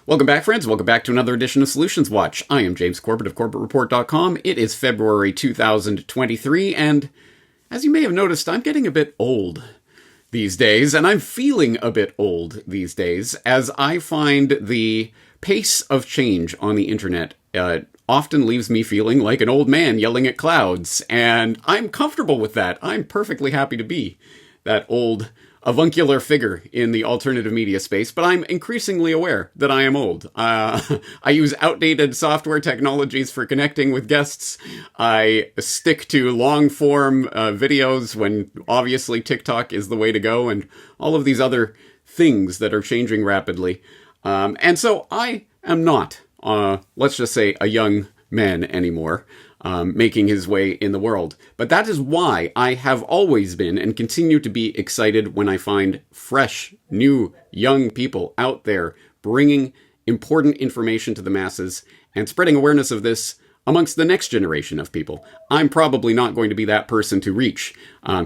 Welcome back, friends. Welcome back to another edition of Solutions Watch. I am James Corbett of CorbettReport.com. It is February 2023, and as you may have noticed, I'm getting a bit old these days, and I'm feeling a bit old these days, as I find the pace of change on the internet often leaves me feeling like an old man yelling at clouds, and I'm comfortable with that. I'm perfectly happy to be that old avuncular figure in the alternative media space, but I'm increasingly aware that I am old. I use outdated software technologies for connecting with guests. I stick to long-form videos when obviously TikTok is the way to go, and all of these other things that are changing rapidly. And so I am not, let's just say, a young man anymore. Making his way in the world. But that is why I have always been and continue to be excited when I find fresh, new, young people out there bringing important information to the masses and spreading awareness of this amongst the next generation of people. I'm probably not going to be that person to reach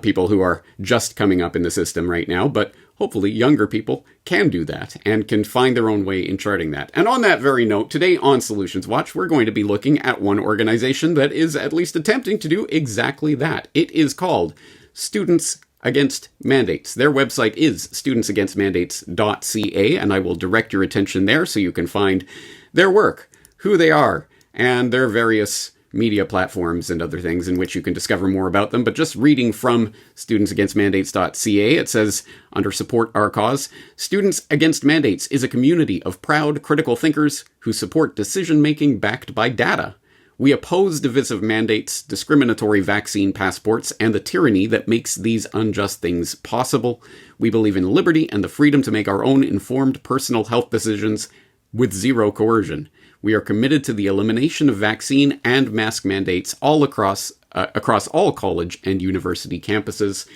people who are just coming up in the system right now, but hopefully younger people can do that and can find their own way in charting that. And on that very note, today on Solutions Watch, we're going to be looking at one organization that is at least attempting to do exactly that. It is called Students Against Mandates. Their website is studentsagainstmandates.ca, and I will direct your attention there so you can find their work, who they are, and their various media platforms and other things in which you can discover more about them. But just reading from studentsagainstmandates.ca, it says, under Support Our Cause, Students Against Mandates is a community of proud, critical thinkers who support decision-making backed by data. We oppose divisive mandates, discriminatory vaccine passports, and the tyranny that makes these unjust things possible. We believe in liberty and the freedom to make our own informed personal health decisions with zero coercion. We are committed to the elimination of vaccine and mask mandates all across all college and university campuses,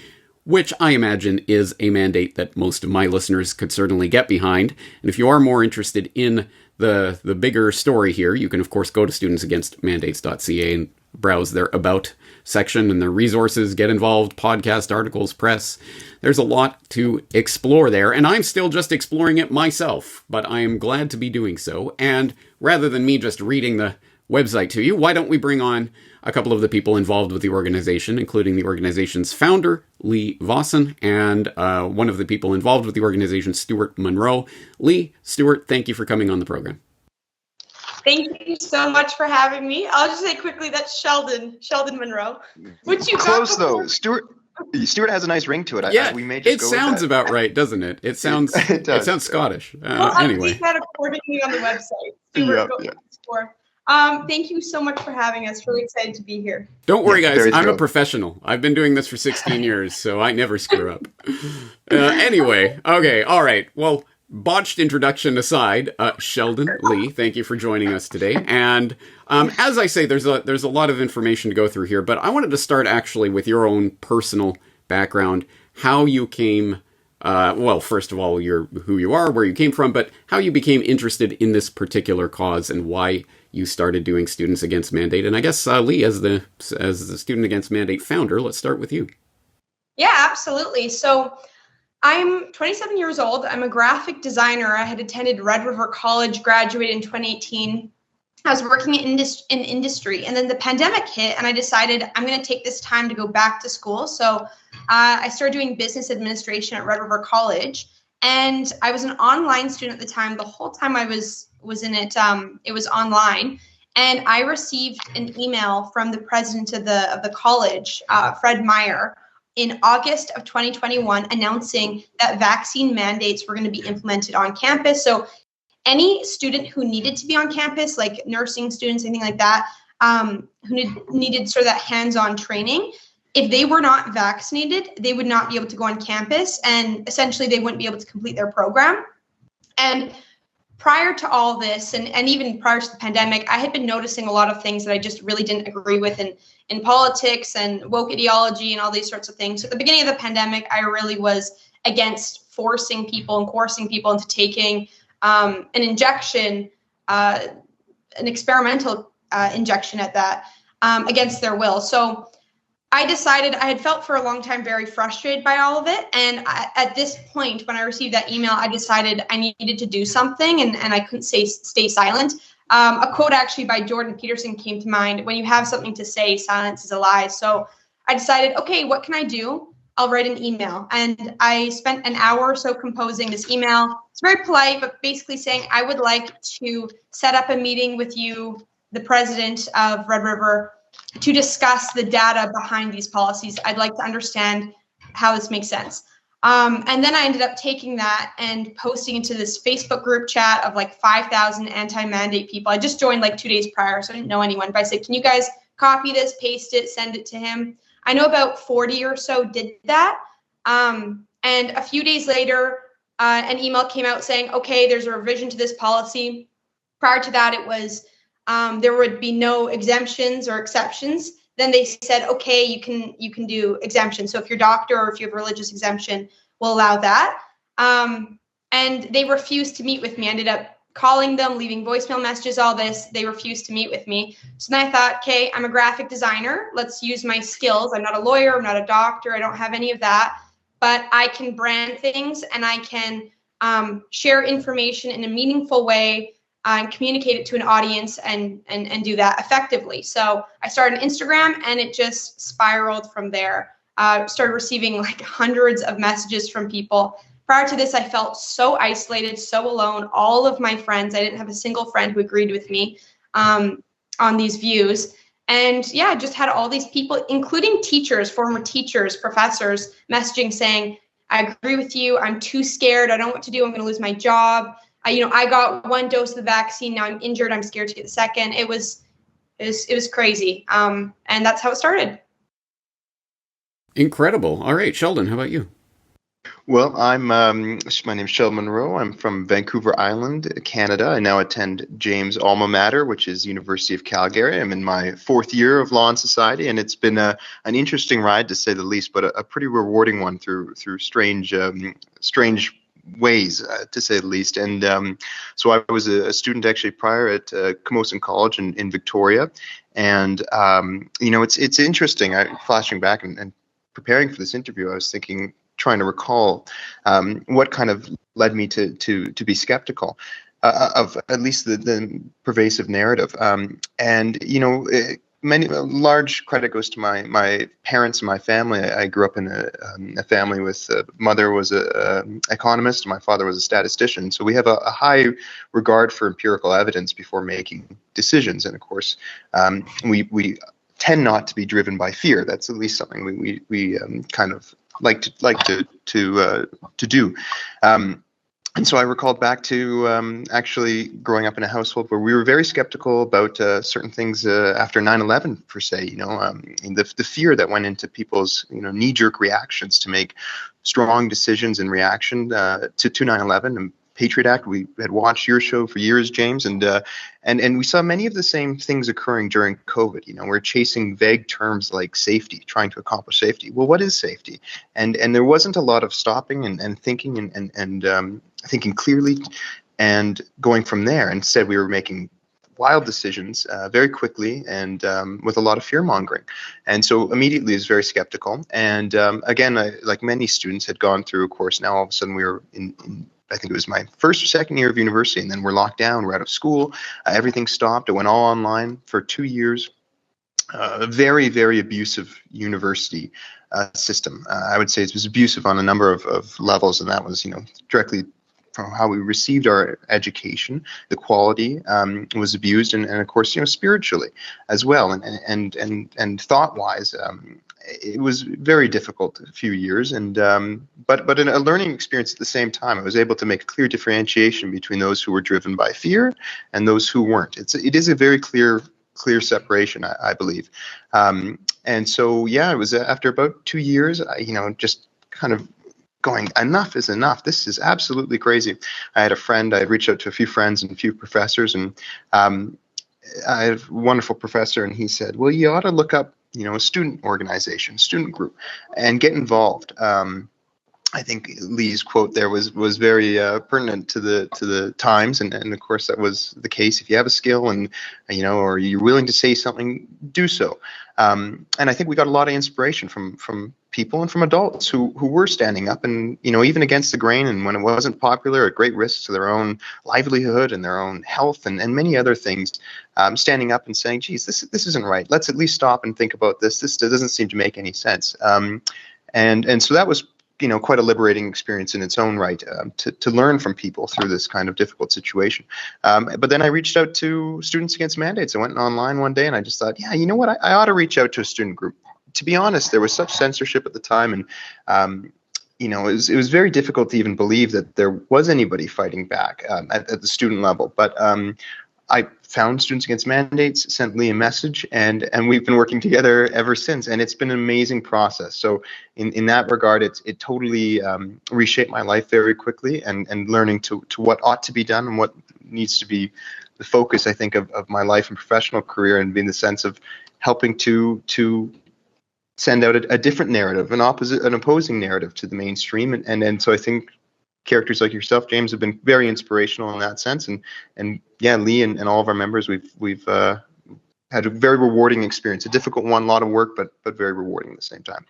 which I imagine is a mandate that most of my listeners could certainly get behind. And if you are more interested in the bigger story here, you can, of course, go to studentsagainstmandates.ca and browse their About section and their resources, get involved, podcast, articles, press. There's a lot to explore there, and I'm still just exploring it myself, but I am glad to be doing so. And rather than me just reading the website to you, why don't we bring on a couple of the people involved with the organization, including the organization's founder, Leigh Vossen, and one of the people involved with the organization, Stuart Munroe. Leigh, Stuart, thank you for coming on the program. Thank you so much for having me. I'll just say quickly that's Sheldon Munroe. Which you close though. Stuart has a nice ring to it. Yeah, we may just it go sounds with that. about right, doesn't it? It sounds it does. It sounds Scottish. Well, anyway, that accordingly on the website. Thank you so much for having us. Really excited to be here. Don't worry, guys. I'm thrilled. A professional. I've been doing this for 16 years, so I never screw up. Anyway, okay, all right. Well, botched introduction aside, Sheldon, Leigh, thank you for joining us today. And as I say, there's a lot of information to go through here, but I wanted to start actually with your own personal background, how you came, well, first of all, who you are, where you came from, but how you became interested in this particular cause and why you started doing Students Against Mandate. And I guess, Leigh, as the Student Against Mandate founder, let's start with you. Yeah, absolutely. So I'm 27 years old. I'm a graphic designer. I had attended Red River College, graduated in 2018. I was working in industry, and then the pandemic hit, and I decided I'm going to take this time to go back to school. So I started doing business administration at Red River College, and I was an online student at the time. The whole time I was in it, it was online, and I received an email from the president of the college, Fred Meyer, in August of 2021, announcing that vaccine mandates were going to be implemented on campus. So any student who needed to be on campus, like nursing students, anything like that, who needed sort of that hands-on training, if they were not vaccinated, they would not be able to go on campus, and essentially they wouldn't be able to complete their program. And prior to all this, and even prior to the pandemic, I had been noticing a lot of things that I just really didn't agree with in politics and woke ideology and all these sorts of things. So at the beginning of the pandemic, I really was against forcing people and coercing people into taking an injection, an experimental injection at that, against their will. So I decided I had felt for a long time very frustrated by all of it. And at this point, when I received that email, I decided I needed to do something, and I couldn't stay silent. A quote actually by Jordan Peterson came to mind: when you have something to say, silence is a lie. So I decided, okay, what can I do? I'll write an email. And I spent an hour or so composing this email. It's very polite, but basically saying I would like to set up a meeting with you, the president of Red River, to discuss the data behind these policies. I'd like to understand how this makes sense. And then I ended up taking that and posting into this Facebook group chat of like 5,000 anti-mandate people. I just joined like 2 days prior, so I didn't know anyone. But I said, can you guys copy this, paste it, send it to him? I know about 40 or so did that. And a few days later, an email came out saying, okay, there's a revision to this policy. Prior to that, it was there would be no exemptions or exceptions. Then they said, okay, you can do exemptions. So if you're a doctor or if you have a religious exemption, we'll allow that. And they refused to meet with me. I ended up calling them, leaving voicemail messages, all this. They refused to meet with me. So then I thought, okay, I'm a graphic designer. Let's use my skills. I'm not a lawyer. I'm not a doctor. I don't have any of that. But I can brand things, and I can share information in a meaningful way and communicate it to an audience and do that effectively. So I started an Instagram, and it just spiraled from there. Started receiving like hundreds of messages from people. Prior to this, I felt so isolated, so alone. All of my friends, I didn't have a single friend who agreed with me on these views. And yeah, I just had all these people, including teachers, former teachers, professors, messaging saying, I agree with you. I'm too scared. I don't know what to do. I'm going to lose my job. I got one dose of the vaccine. Now I'm injured. I'm scared to get the second. It was crazy. And that's how it started. Incredible. All right, Sheldon, how about you? Well, my name's Sheldon Munroe. I'm from Vancouver Island, Canada. I now attend James alma mater, which is University of Calgary. I'm in my 4th year of Law and Society, and it's been an interesting ride, to say the least, but a pretty rewarding one through strange ways, to say the least. And so I was a student actually prior at Camosun College in Victoria, and it's interesting. Flashing back and preparing for this interview, I was trying to recall what kind of led me to be skeptical of at least the pervasive narrative. Large credit goes to my parents and my family. I grew up in a family with mother was a economist, and my father was a statistician. So we have a high regard for empirical evidence before making decisions. And of course, we tend not to be driven by fear. That's at least something we kind of like to do. And so I recalled back to actually growing up in a household where we were very skeptical about certain things after 9/11, per se. The fear that went into people's knee-jerk reactions to make strong decisions in reaction to 9/11 and Patriot Act. We had watched your show for years, James, and we saw many of the same things occurring during COVID. We're chasing vague terms like safety, trying to accomplish safety. Well, what is safety? And there wasn't a lot of stopping and thinking and thinking clearly and going from there. Instead, we were making wild decisions very quickly and with a lot of fear mongering. And so immediately I was very skeptical. And again, like many students, had gone through a course. Now all of a sudden we were in I think it was my 1st or 2nd year of university, and then we're locked down, we're out of school, everything stopped. It went all online for 2 years. A very, very abusive university system. I would say it was abusive on a number of levels, and that was, directly from how we received our education. The quality was abused, and of course, spiritually as well, and thought-wise. It was very difficult a few years, and but a learning experience at the same time. I was able to make a clear differentiation between those who were driven by fear and those who weren't. It is a very clear separation, I believe. And so, yeah, it was after about 2 years, just kind of going, enough is enough. This is absolutely crazy. I had a friend. I had reached out to a few friends and a few professors, and I have a wonderful professor, and he said, well, you ought to look up a student organization, student group, and get involved. I think Leigh's quote there was very pertinent to the times, and of course that was the case. If you have a skill and or you're willing to say something, do so. And I think we got a lot of inspiration from people and from adults who were standing up, and even against the grain, and when it wasn't popular, at great risk to their own livelihood and their own health and many other things, standing up and saying, "Geez, this isn't right. Let's at least stop and think about this. This doesn't seem to make any sense." And so that was quite a liberating experience in its own right, to learn from people through this kind of difficult situation. But then I reached out to Students Against Mandates. I went online one day and I just thought, yeah, you know what? I ought to reach out to a student group. To be honest, there was such censorship at the time, and it was very difficult to even believe that there was anybody fighting back at the student level. But I found Students Against Mandates, sent Leigh a message, and we've been working together ever since. And it's been an amazing process. So in that regard, it totally reshaped my life very quickly, and learning to what ought to be done and what needs to be the focus, I think, of my life and professional career, and in the sense of helping to send out a different narrative, an opposing narrative to the mainstream. And so I think characters like yourself, James, have been very inspirational in that sense. And yeah, Leigh and all of our members, we've had a very rewarding experience, a difficult one, a lot of work, but very rewarding at the same time.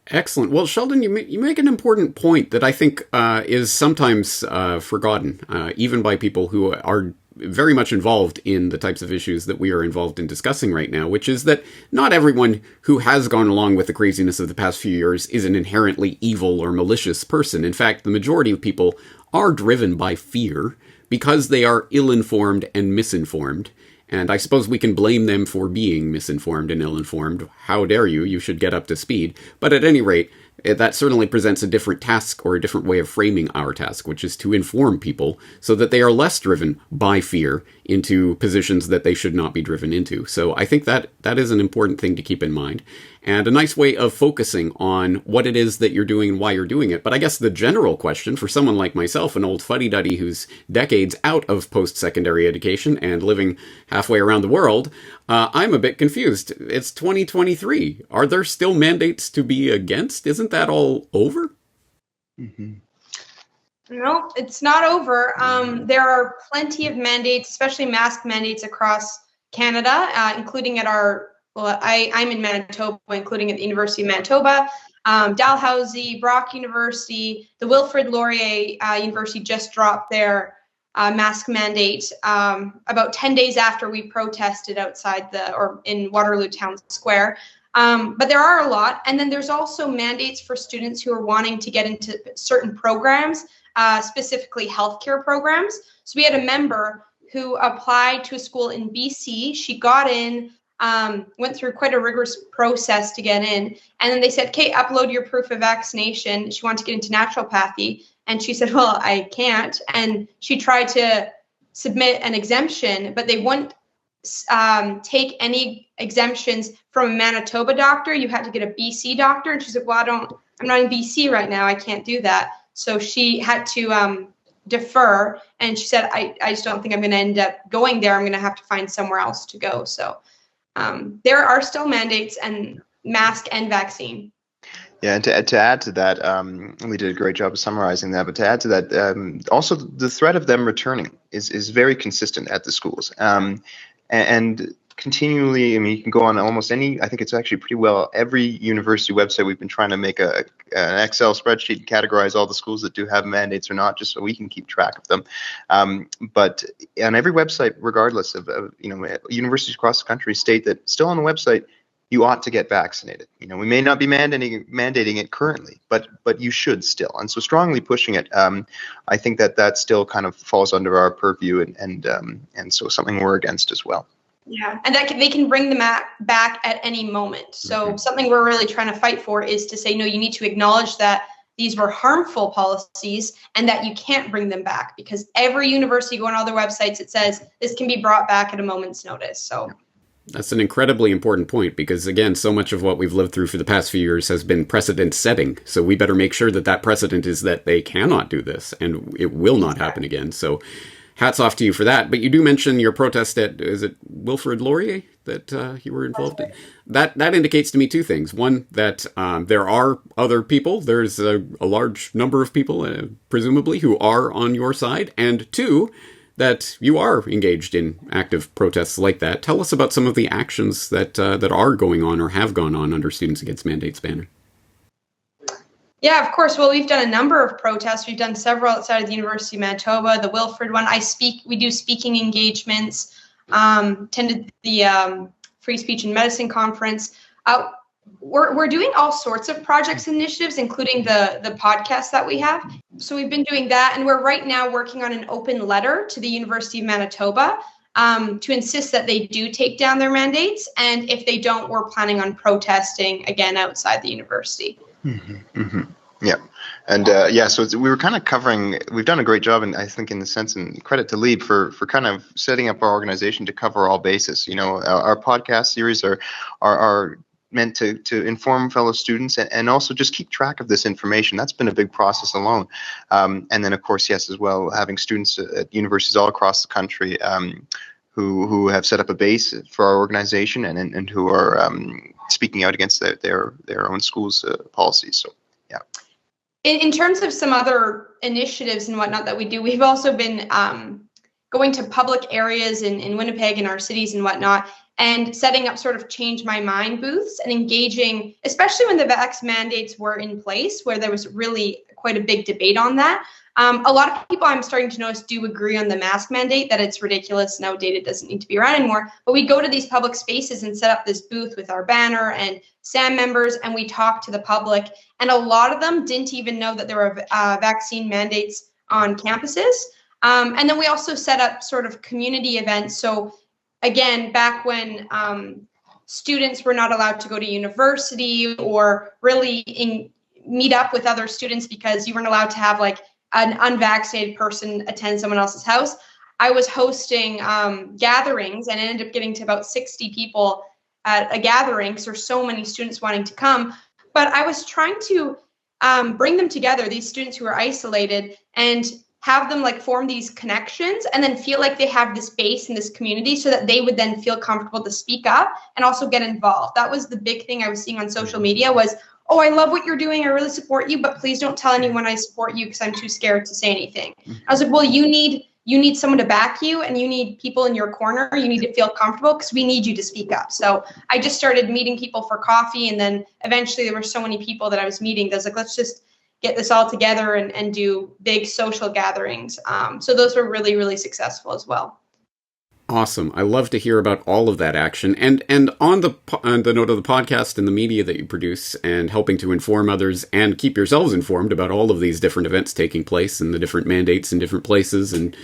Excellent. Well, Sheldon, you make an important point that I think is sometimes forgotten, even by people who are very much involved in the types of issues that we are involved in discussing right now, which is that not everyone who has gone along with the craziness of the past few years is an inherently evil or malicious person. In fact, the majority of people are driven by fear because they are ill-informed and misinformed. And I suppose we can blame them for being misinformed and ill-informed. How dare you? You should get up to speed. But at any rate, that certainly presents a different task, or a different way of framing our task, which is to inform people so that they are less driven by fear into positions that they should not be driven into. So I think that is an important thing to keep in mind, and a nice way of focusing on what it is that you're doing and why you're doing it. But I guess the general question for someone like myself, an old fuddy-duddy who's decades out of post-secondary education and living halfway around the world, I'm a bit confused. It's 2023. Are there still mandates to be against? Isn't that all over? Mm-hmm. No, it's not over. There are plenty of mandates, especially mask mandates across Canada, including at I'm in Manitoba, including at the University of Manitoba, Dalhousie, Brock University, the Wilfrid Laurier University just dropped their mask mandate about 10 days after we protested outside in Waterloo Town Square. But there are a lot. And then there's also mandates for students who are wanting to get into certain programs, specifically healthcare programs. So we had a member who applied to a school in BC. She got in, went through quite a rigorous process to get in. And then they said, "Okay, upload your proof of vaccination." She wanted to get into naturopathy. And she said, "Well, I can't." And she tried to submit an exemption, but they wouldn't take any exemptions from a Manitoba doctor. You had to get a BC doctor. And she said, "Well, I'm not in BC right now. I can't do that." So she had to defer. And she said, I just don't think I'm going to end up going there. I'm going to have to find somewhere else to go. So there are still mandates, and mask and vaccine. Yeah, and to add to that, we did a great job of summarizing that, but to add to that, also the threat of them returning is very consistent at the schools. And continually, I mean, you can go on almost any, I think it's actually pretty well every university website. We've been trying to make an Excel spreadsheet and categorize all the schools that do have mandates or not, just so we can keep track of them. But on every website, regardless of universities across the country state that still on the website, you ought to get vaccinated. We may not be mandating it currently, but you should still. And so strongly pushing it, I think that still kind of falls under our purview, and so something we're against as well. Yeah, and they can bring them back at any moment. So something we're really trying to fight for is to say, no, you need to acknowledge that these were harmful policies and that you can't bring them back, because every university, go on all their websites, it says this can be brought back at a moment's notice. So. That's an incredibly important point, because, again, so much of what we've lived through for the past few years has been precedent setting. So we better make sure that precedent is that they cannot do this and it will not happen again. So hats off to you for that. But you do mention your protest at, is it Wilfrid Laurier that you were involved in? That indicates to me two things. One, that there are other people. There's a large number of people, presumably, who are on your side. And two, that you are engaged in active protests like that. Tell us about some of the actions that are going on or have gone on under Students Against Mandates banner. Yeah, of course. Well, we've done a number of protests. We've done several outside of the University of Manitoba, the Wilfrid one. We do speaking engagements, attended the Free Speech and Medicine Conference. We're doing all sorts of projects and initiatives, including the podcast that we have. So we've been doing that, and we're right now working on an open letter to the University of Manitoba to insist that they do take down their mandates. And if they don't, we're planning on protesting again outside the university. Mm-hmm, mm-hmm. Yeah. And so we were kind of covering, we've done a great job, and I think in the sense, and credit to Leigh for kind of setting up our organization to cover all bases. You know, our podcast series are meant to inform fellow students and also just keep track of this information. That's been a big process alone. And then, of course, yes, as well, having students at universities all across the country who have set up a base for our organization and who are speaking out against their own schools' policies. So, yeah. In terms of some other initiatives and whatnot that we do, we've also been going to public areas in Winnipeg and our cities and whatnot, and setting up sort of change my mind booths and engaging, especially when the vax mandates were in place, where there was really quite a big debate on that. A lot of people I'm starting to notice do agree on the mask mandate, that it's ridiculous and outdated, doesn't need to be around anymore. But we go to these public spaces and set up this booth with our banner and SAM members, and we talk to the public. And a lot of them didn't even know that there were vaccine mandates on campuses. And then we also set up sort of community events. So again, back when students were not allowed to go to university or really meet up with other students because you weren't allowed to have like an unvaccinated person attend someone else's house, I was hosting gatherings and ended up getting to about 60 people at a gathering because there's so many students wanting to come. But I was trying to bring them together, these students who are isolated, and have them like form these connections and then feel like they have this base in this community so that they would then feel comfortable to speak up and also get involved. That was the big thing I was seeing on social media was, oh, I love what you're doing. I really support you, but please don't tell anyone I support you because I'm too scared to say anything. I was like, well, you need someone to back you, and you need people in your corner. You need to feel comfortable because we need you to speak up. So I just started meeting people for coffee, and then eventually there were so many people that I was meeting that I was like, let's just get this all together and do big social gatherings. So those were really, really successful as well. Awesome. I love to hear about all of that action. And on the note of the podcast and the media that you produce and helping to inform others and keep yourselves informed about all of these different events taking place and the different mandates in different places and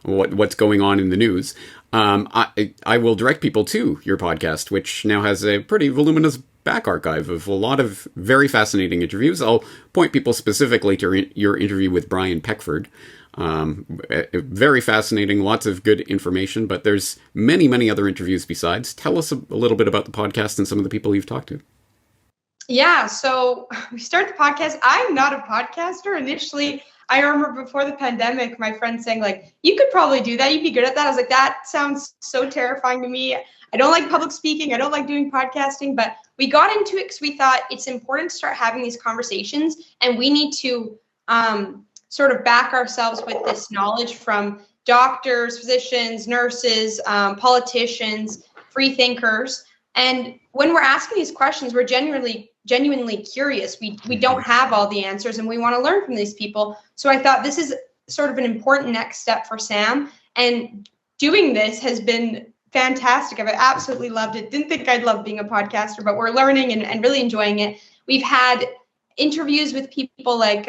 what's going on in the news, I will direct people to your podcast, which now has a pretty voluminous back archive of a lot of very fascinating interviews. I'll point people specifically to your interview with Brian Peckford. Very fascinating, lots of good information, but there's many, many other interviews besides. Tell us a little bit about the podcast and some of the people you've talked to. Yeah, so we started the podcast. I'm not a podcaster. Initially, I remember before the pandemic, my friend saying like, you could probably do that. You'd be good at that. I was like, that sounds so terrifying to me. I don't like public speaking. I don't like doing podcasting, but we got into it because we thought it's important to start having these conversations, and we need to sort of back ourselves with this knowledge from doctors, physicians, nurses, politicians, free thinkers. And when we're asking these questions, we're genuinely curious. We don't have all the answers, and we want to learn from these people. So I thought this is sort of an important next step for SAM. And doing this has been fantastic. I've absolutely loved it. Didn't think I'd love being a podcaster, but we're learning and really enjoying it. We've had interviews with people like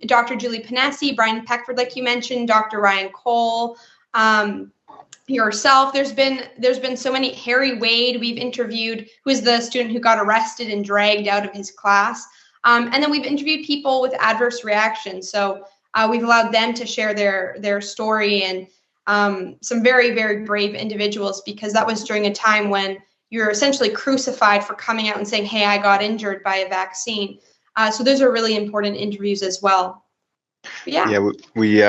Dr. Julie Panesi, Brian Peckford, like you mentioned, Dr. Ryan Cole, yourself. There's been so many. Harry Wade we've interviewed, who is the student who got arrested and dragged out of his class. And then we've interviewed people with adverse reactions. So we've allowed them to share their story, and some very, very brave individuals, because that was during a time when you're essentially crucified for coming out and saying, hey, I got injured by a vaccine. So those are really important interviews as well. Yeah. Yeah, we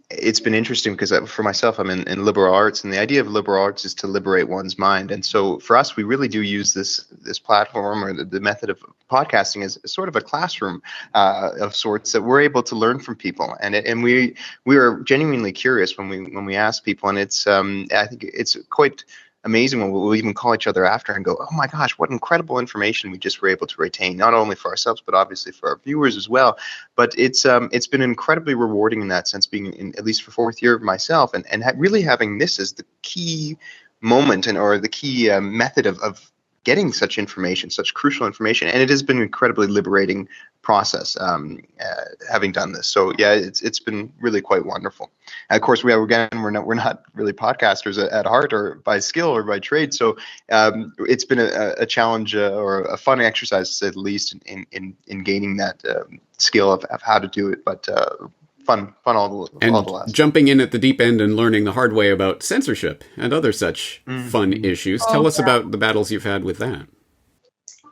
it's been interesting because for myself, I'm in liberal arts, and the idea of liberal arts is to liberate one's mind. And so for us, we really do use this platform or the method of podcasting as sort of a classroom of sorts that we're able to learn from people. And we are genuinely curious when we ask people, and it's I think it's quite amazing when we'll even call each other after and go, oh my gosh, what incredible information we just were able to retain, not only for ourselves, but obviously for our viewers as well. But it's been incredibly rewarding in that sense, being in at least for fourth year myself, and really having this as the key moment or the key method of getting such information, such crucial information. And it has been an incredibly liberating process having done this. So yeah, it's been really quite wonderful. And of course, we're not really podcasters at heart or by skill or by trade. So it's been a challenge or a fun exercise, to say the least, in gaining that skill of how to do it. But fun all the last. Jumping in at the deep end and learning the hard way about censorship and other such fun issues. Tell us about the battles you've had with that.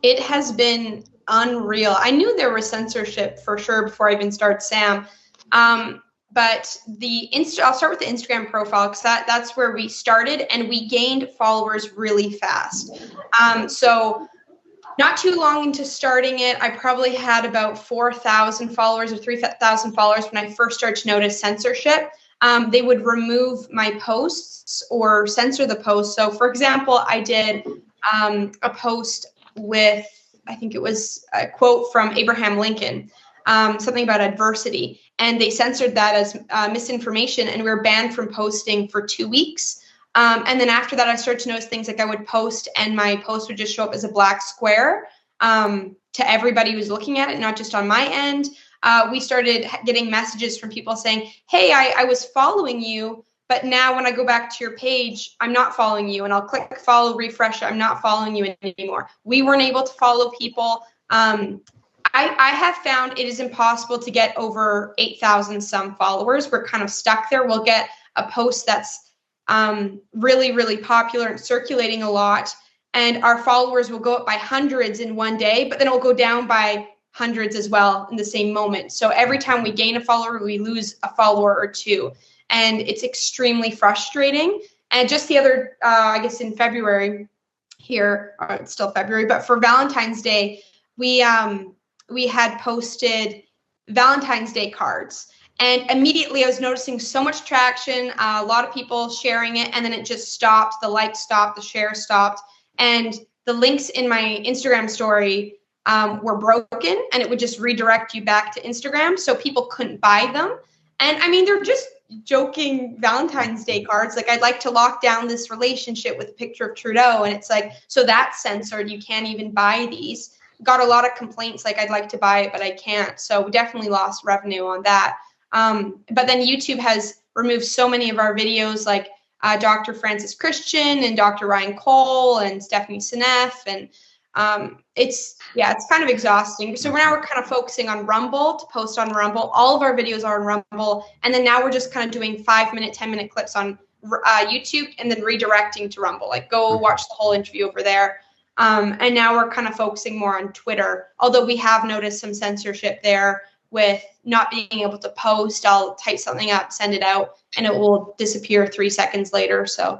It has been unreal. I knew there was censorship for sure before I even started SAM. But I'll start with the Instagram profile, because that's where we started, and we gained followers really fast. So not too long into starting it, I probably had about 4,000 followers or 3,000 followers when I first started to notice censorship. They would remove my posts or censor the post. So for example, I did a post with, I think it was a quote from Abraham Lincoln, something about adversity. And they censored that as misinformation, and we were banned from posting for 2 weeks. And then after that, I started to notice things like I would post and my post would just show up as a black square to everybody who's looking at it, not just on my end. We started getting messages from people saying, hey, I was following you, but now when I go back to your page, I'm not following you. And I'll click follow, refresh. I'm not following you anymore. We weren't able to follow people. I have found it is impossible to get over 8,000 some followers. We're kind of stuck there. We'll get a post that's really, really popular and circulating a lot, and our followers will go up by hundreds in one day, but then it'll go down by hundreds as well in the same moment. So every time we gain a follower, we lose a follower or two, and it's extremely frustrating. And just the other, I guess in February here, it's still February, but for Valentine's Day, we had posted Valentine's Day cards. And immediately I was noticing so much traction, a lot of people sharing it, and then it just stopped. The likes stopped, the share stopped, and the links in my Instagram story were broken, and it would just redirect you back to Instagram, so people couldn't buy them. And I mean, they're just joking Valentine's Day cards. Like, I'd like to lock down this relationship with a picture of Trudeau, and it's like, so that's censored. You can't even buy these. Got a lot of complaints like, I'd like to buy it, but I can't. So we definitely lost revenue on that. But then YouTube has removed so many of our videos, like Dr. Francis Christian and Dr. Ryan Cole and Stephanie Seneff. And it's kind of exhausting. So we're kind of focusing on Rumble, to post on Rumble. All of our videos are on Rumble. And then now we're just kind of doing 5-minute, 10-minute clips on YouTube, and then redirecting to Rumble. Like, go watch the whole interview over there. And now we're kind of focusing more on Twitter, although we have noticed some censorship there with not being able to post. I'll type something up, send it out, and it will disappear 3 seconds later. So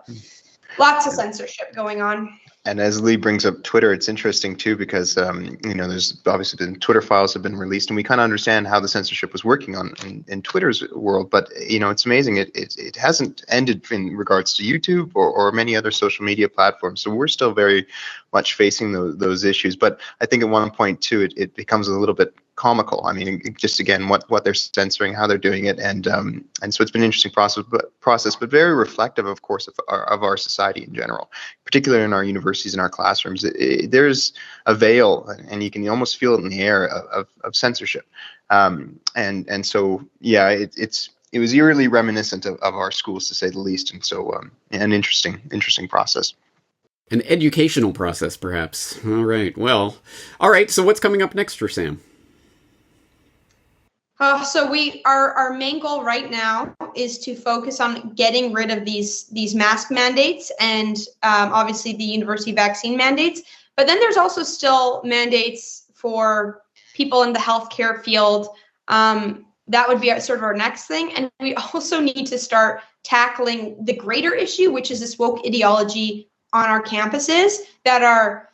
lots of censorship going on. And as Leigh brings up Twitter, it's interesting too, because there's obviously been Twitter files have been released, and we kind of understand how the censorship was working in Twitter's world. But it's amazing. It hasn't ended in regards to YouTube or many other social media platforms. So we're still very much facing those issues. But I think at one point too, it becomes a little bit comical. I mean, just again, what they're censoring, how they're doing it, and so it's been an interesting process, but very reflective, of course, of our society in general, particularly in our universities and our classrooms. There's a veil, and you can almost feel it in the air of censorship, and so yeah, it was eerily reminiscent of our schools, to say the least, and so an interesting process. An educational process, perhaps. All right. Well, all right. So what's coming up next for Sam? So our main goal right now is to focus on getting rid of these mask mandates and obviously the university vaccine mandates. But then there's also still mandates for people in the healthcare field. that would be sort of our next thing. And we also need to start tackling the greater issue, which is this woke ideology on our campuses that are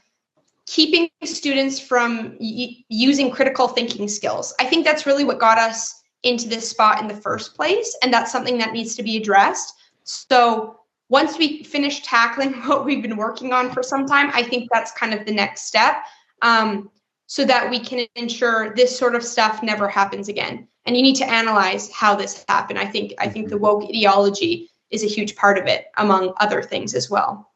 keeping students from using critical thinking skills. I think that's really what got us into this spot in the first place, and that's something that needs to be addressed. So once we finish tackling what we've been working on for some time, I think that's kind of the next step, so that we can ensure this sort of stuff never happens again. And you need to analyze how this happened. I think the woke ideology is a huge part of it, among other things as well.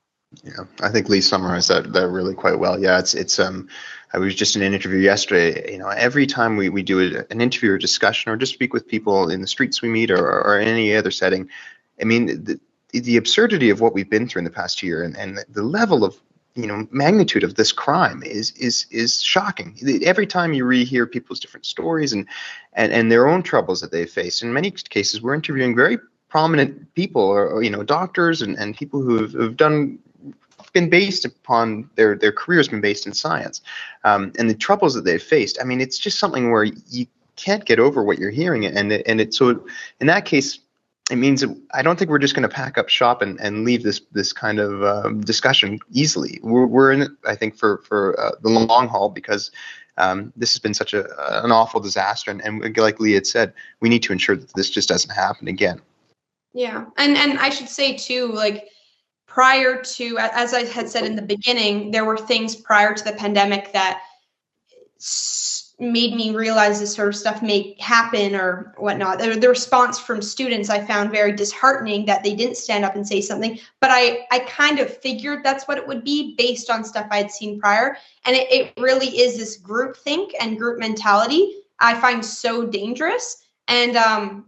Yeah, I think Leigh summarized that really quite well. Yeah, it's I was just in an interview yesterday. You know, every time we do an interview or discussion or just speak with people in the streets we meet or in any other setting, I mean, the absurdity of what we've been through in the past year and the level of, you know, magnitude of this crime is shocking. Every time you rehear people's different stories and their own troubles that they've faced. In many cases, we're interviewing very prominent people or you know, doctors and people who have been based upon their careers been based in science, and the troubles that they've faced. I mean, it's just something where you can't get over what you're hearing, and so in that case, it means that I don't think we're just going to pack up shop and leave this kind of discussion easily. We're in it, I think, for the long haul, because this has been such an awful disaster, and like Leigh had said, we need to ensure that this just doesn't happen again. Yeah, and I should say too, like, prior to, as I had said in the beginning, there were things prior to the pandemic that made me realize this sort of stuff may happen or whatnot. The response from students I found very disheartening, that they didn't stand up and say something, but I kind of figured that's what it would be based on stuff I had seen prior. And it really is this group think and group mentality I find so dangerous. And I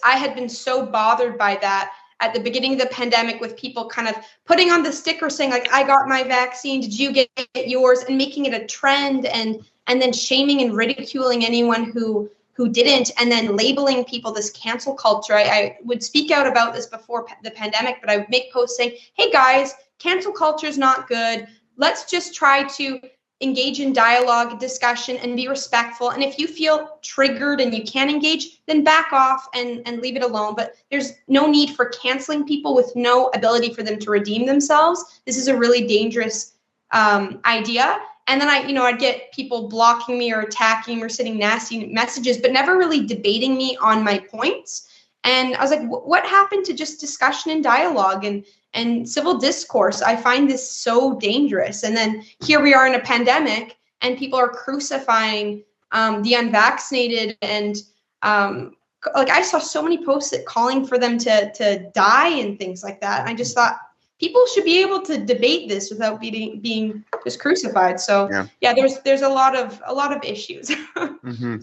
had been so bothered by that at the beginning of the pandemic, with people kind of putting on the sticker saying, like, I got my vaccine, did you get yours? And making it a trend, and then shaming and ridiculing anyone who didn't, and then labeling people this cancel culture. I would speak out about this before the pandemic, but I would make posts saying, hey guys, cancel culture is not good. Let's just try to engage in dialogue, discussion, and be respectful. And if you feel triggered and you can't engage, then back off and leave it alone. But there's no need for canceling people with no ability for them to redeem themselves. This is a really dangerous idea. And then I'd get people blocking me or attacking or sending nasty messages, but never really debating me on my points. And I was like, what happened to just discussion and dialogue and civil discourse? I find this so dangerous. And then here we are in a pandemic, and people are crucifying the unvaccinated. And like, I saw so many posts calling for them to die and things like that. And I just thought people should be able to debate this without being just crucified. So yeah, there's a lot of issues. Mm-hmm.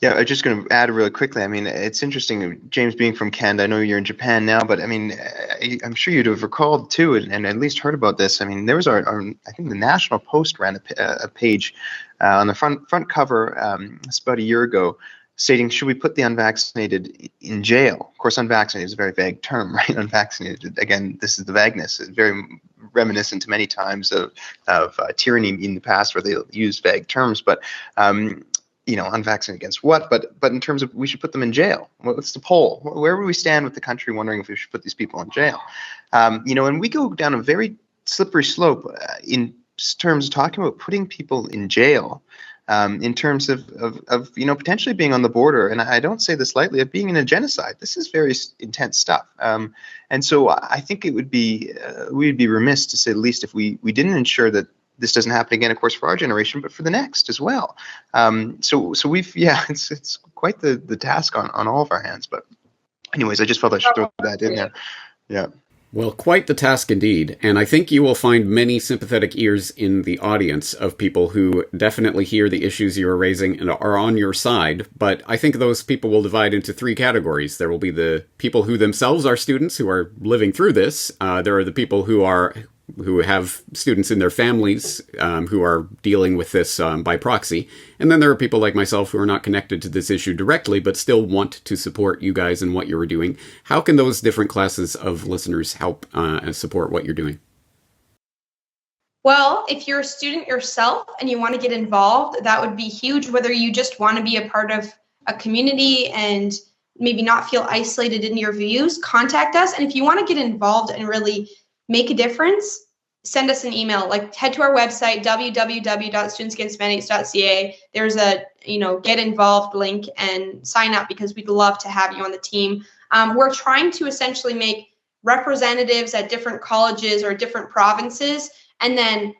Yeah, I'm just going to add really quickly. I mean, it's interesting, James, being from Canada. I know you're in Japan now, but I mean, I'm sure you'd have recalled too, and at least heard about this. I mean, there was I think the National Post ran a page on the front cover it's about a year ago, stating, should we put the unvaccinated in jail? Of course, unvaccinated is a very vague term, right? Unvaccinated, again, this is the vagueness. It's very reminiscent to many times of tyranny in the past, where they use vague terms, but unvaccinated against what? But in terms of, we should put them in jail. What's the poll? Where would we stand with the country wondering if we should put these people in jail? And we go down a very slippery slope in terms of talking about putting people in jail, in terms of potentially being on the border, and I don't say this lightly, of being in a genocide. This is very intense stuff. And so I think it would be, we'd be remiss, to say the least, if we didn't ensure that this doesn't happen again, of course, for our generation, but for the next as well. So we've, it's quite the task on all of our hands. But anyways, I just felt I should throw that in there. Yeah. Well, quite the task indeed. And I think you will find many sympathetic ears in the audience of people who definitely hear the issues you are raising and are on your side. But I think those people will divide into three categories. There will be the people who themselves are students who are living through this. There are the people who have students in their families who are dealing with this by proxy. And then there are people like myself who are not connected to this issue directly, but still want to support you guys and what you're doing. How can those different classes of listeners help and support what you're doing? Well, if you're a student yourself and you want to get involved, that would be huge, whether you just want to be a part of a community and maybe not feel isolated in your views, contact us. And if you want to get involved and really make a difference, send us an email. Like, head to our website, www.studentsagainstmandates.ca. There's a get involved link and sign up, because we'd love to have you on the team. We're trying to essentially make representatives at different colleges or different provinces, and then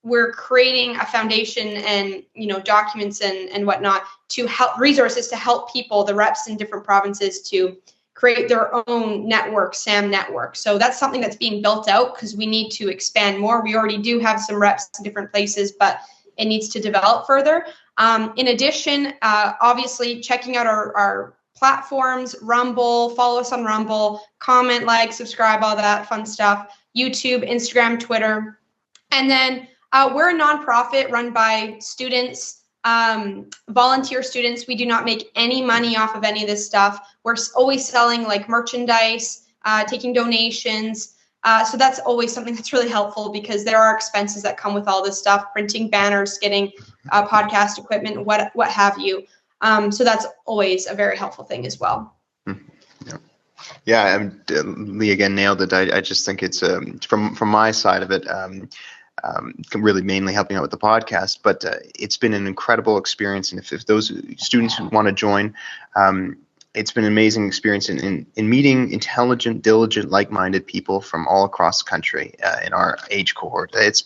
we're creating a foundation and documents and whatnot to help, resources to help people, the reps in different provinces, to create their own network, SAM network. So that's something that's being built out, because we need to expand more. We already do have some reps in different places, but it needs to develop further. In addition, obviously checking out our platforms, Rumble, follow us on Rumble, comment, like, subscribe, all that fun stuff, YouTube, Instagram, Twitter. And then we're a nonprofit run by students, volunteer students. We do not make any money off of any of this stuff. We're always selling like merchandise, taking donations. So that's always something that's really helpful, because there are expenses that come with all this stuff, printing banners, getting podcast equipment, what have you. So that's always a very helpful thing as well. Yeah, Leigh again nailed it. I just think it's from my side of it, really mainly helping out with the podcast, but it's been an incredible experience. And if those students who want to join, it's been an amazing experience in meeting intelligent, diligent, like-minded people from all across the country in our age cohort. That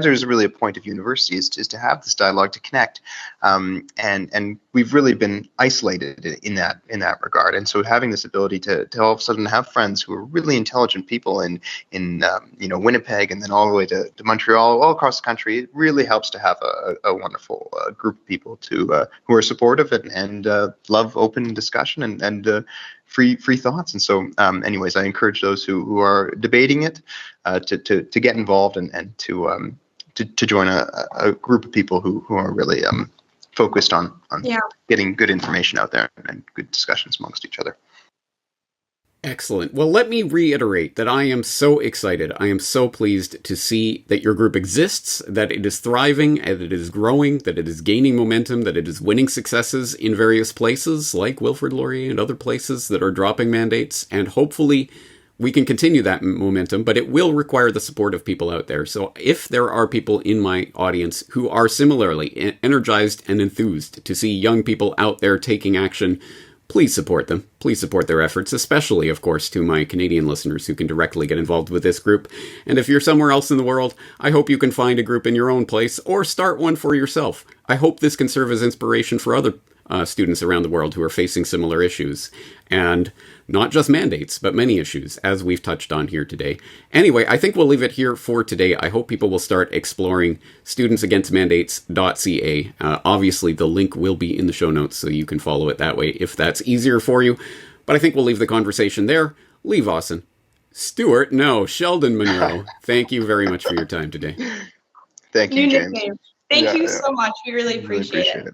is really a point of university, is to have this dialogue, to connect, and we've really been isolated in that regard. And so having this ability to all of a sudden have friends who are really intelligent people in Winnipeg, and then all the way to Montreal, all across the country, it really helps to have a wonderful group of people who are supportive and love open discussion and free thoughts. And so anyways, I encourage those who are debating it to get involved and to join a group of people who are really focused on getting good information out there and good discussions amongst each other. Excellent. Well, let me reiterate that I am so excited. I am so pleased to see that your group exists, that it is thriving, and it is growing, that it is gaining momentum, that it is winning successes in various places like Wilfrid Laurier and other places that are dropping mandates. And hopefully we can continue that momentum, but it will require the support of people out there. So if there are people in my audience who are similarly energized and enthused to see young people out there taking action, please support them. Please support their efforts, especially, of course, to my Canadian listeners who can directly get involved with this group. And if you're somewhere else in the world, I hope you can find a group in your own place or start one for yourself. I hope this can serve as inspiration for other students around the world who are facing similar issues. And not just mandates, but many issues, as we've touched on here today. Anyway, I think we'll leave it here for today. I hope people will start exploring studentsagainstmandates.ca. Obviously, the link will be in the show notes, so you can follow it that way if that's easier for you. But I think we'll leave the conversation there. Leigh Vossen. Sheldon Munroe. Thank you very much for your time today. Thank you, James. Thank you so much. We really appreciate it.